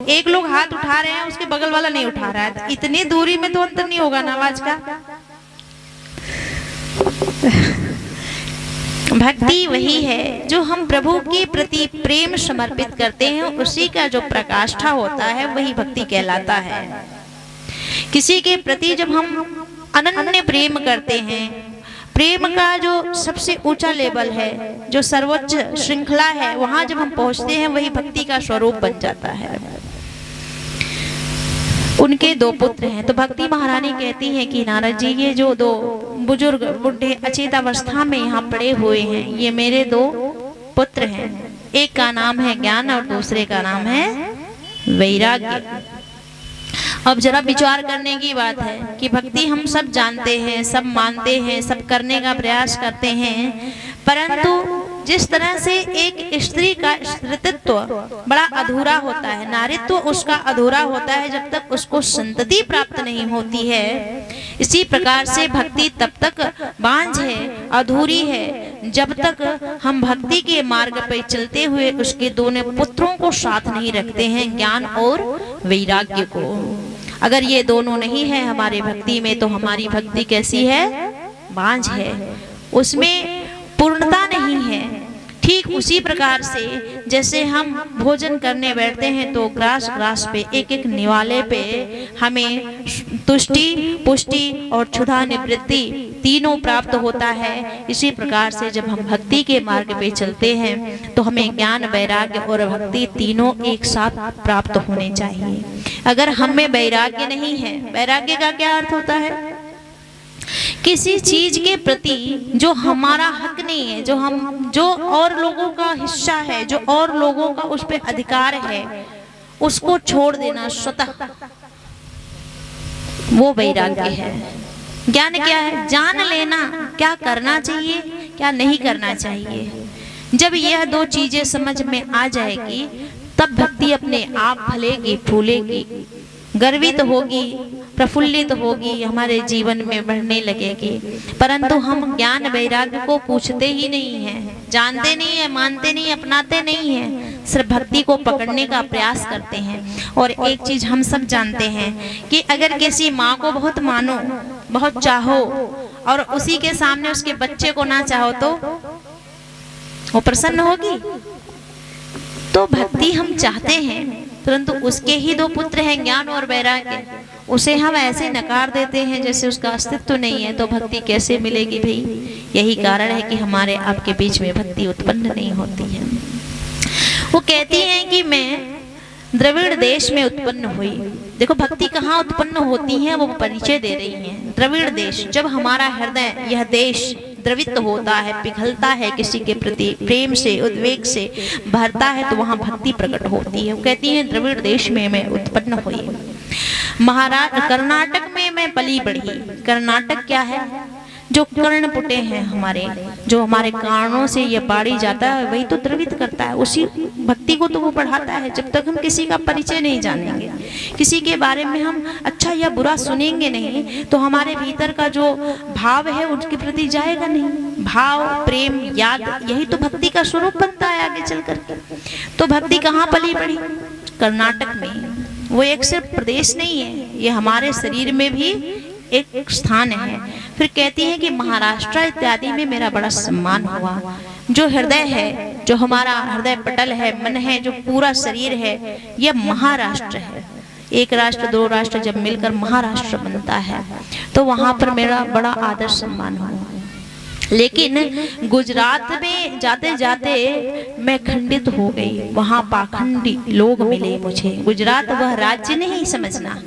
एक लोग हाथ उठा रहे हैं, उसके बगल वाला नहीं उठा रहा है, इतनी दूरी में तो अंतर नहीं होगा ना आवाज का। भक्ति वही है जो हम प्रभु के प्रति प्रेम समर्पित करते हैं, उसी का जो प्रकाष्ठा होता है वही भक्ति कहलाता है। किसी के प्रति जब हम अनन्य प्रेम करते हैं, प्रेम का जो सबसे ऊंचा लेवल है, जो सर्वोच्च श्रृंखला है, वहां जब हम पहुंचते हैं वही भक्ति का स्वरूप बन जाता है। उनके दो पुत्र हैं, तो भक्ति महारानी कहती हैं कि नारद जी ये जो दो बुजुर्ग बुढ़े अचेतावस्था में यहाँ पड़े हुए हैं, ये मेरे दो पुत्र हैं। एक का नाम है ज्ञान और दूसरे का नाम है वैराग्य। अब जरा विचार करने की बात है कि भक्ति हम सब जानते हैं, सब मानते हैं, सब करने का प्रयास करते हैं, परंतु जिस तरह से एक स्त्री का स्त्रीत्व बड़ा अधूरा होता है, नारीत्व उसका अधूरा होता है जब तक उसको संतति प्राप्त नहीं होती है, इसी प्रकार से भक्ति तब तक बांझ है, अधूरी है, जब तक हम भक्ति के मार्ग पर चलते हुए उसके दोनों पुत्रों को साथ नहीं रखते हैं, ज्ञान और वैराग्य को। अगर ये दोनों नहीं है हमारे भक्ति में, तो हमारी भक्ति कैसी है? बांझ है, उसमें पूर्णता नहीं है। ठीक उसी प्रकार से जैसे हम भोजन करने बैठते हैं तो ग्रास ग्रास पे एक एक निवाले पे हमें तुष्टि, पुष्टि और क्षुधा निवृत्ति तीनों प्राप्त होता है, इसी प्रकार से जब हम भक्ति के मार्ग पे चलते हैं तो हमें ज्ञान, वैराग्य और भक्ति तीनों एक साथ प्राप्त होने चाहिए। अगर हमें वैराग्य नहीं है, वैराग्य का क्या अर्थ होता है? किसी चीज के प्रति जो हमारा हक नहीं है, जो और लोगों का हिस्सा है, जो और लोगों का उस पर अधिकार है, उसको छोड़ देना स्वतः, वो वैराग्य है। ज्ञान क्या है? जान लेना क्या करना चाहिए, क्या नहीं करना चाहिए। जब यह दो चीजें समझ में आ जाएगी तब भक्ति अपने आप फलेगी, फूलेगी, गर्वित होगी, प्रफुल्लित होगी, हमारे जीवन में बढ़ने लगेगी। परंतु हम ज्ञान वैराग्य को पूछते ही नहीं हैं, जानते नहीं है, मानते नहीं, अपनाते नहीं हैं, सिर्फ भक्ति को पकड़ने का प्रयास करते हैं। और एक चीज हम सब जानते हैं कि अगर किसी माँ को बहुत मानो, बहुत चाहो और उसी के सामने उसके बच्चे को ना चाहो तो वो प्रसन्न होगी। तो भक्ति हम चाहते हैं, परंतु उसके ही दो पुत्र हैं ज्ञान और वैराग्य, उसे हम ऐसे नकार देते हैं जैसे उसका अस्तित्व नहीं है, तो भक्ति कैसे मिलेगी भाई? यही कारण है कि हमारे आपके बीच में भक्ति उत्पन्न नहीं होती है। वो कहती हैं कि मैं द्रविड़ देश में उत्पन्न हुई। देखो भक्ति कहाँ उत्पन्न होती है वो परिचय दे रही है। द्रविड़ देश, जब हमारा हृदय, यह देश द्रवित होता है, पिघलता है, किसी के प्रति प्रेम से, उद्वेग से भरता है, तो वहाँ भक्ति प्रकट होती है। वो कहती है द्रविड़ देश में मैं उत्पन्न हुई। कर्नाटक में मैं पली बढ़ी। कर्नाटक क्या है? जो कर्ण पुटे हैं हमारे, जो हमारे कानों से ये बाड़ी जाता है, वही तो द्रवित करता है, उसी भक्ति को तो वो बढ़ाता है। जब तक हम किसी का परिचय नहीं जानेंगे, किसी के बारे में हम अच्छा या बुरा सुनेंगे नहीं, तो हमारे भीतर का जो भाव है उसके प्रति जाएगा नहीं। भाव, प्रेम, याद, यही तो भक्ति का स्वरूप बनता है आगे चल करके। तो भक्ति कहाँ पली बढ़ी? कर्नाटक में। वो एक सिर्फ प्रदेश नहीं है, ये हमारे शरीर में भी एक स्थान है। फिर कहती है कि महाराष्ट्र इत्यादि में मेरा बड़ा सम्मान हुआ। जो हृदय है, जो हमारा हृदय पटल है, मन है, जो पूरा शरीर है, यह महाराष्ट्र है। एक राष्ट्र, दो राष्ट्र जब मिलकर महाराष्ट्र बनता है, तो वहां पर मेरा बड़ा आदर सम्मान हुआ। लेकिन गुजरात में जाते जाते मैं खंडित हो गई, वहां पाखंडी लोग मिले मुझे। गुजरात वह राज्य नहीं समझना,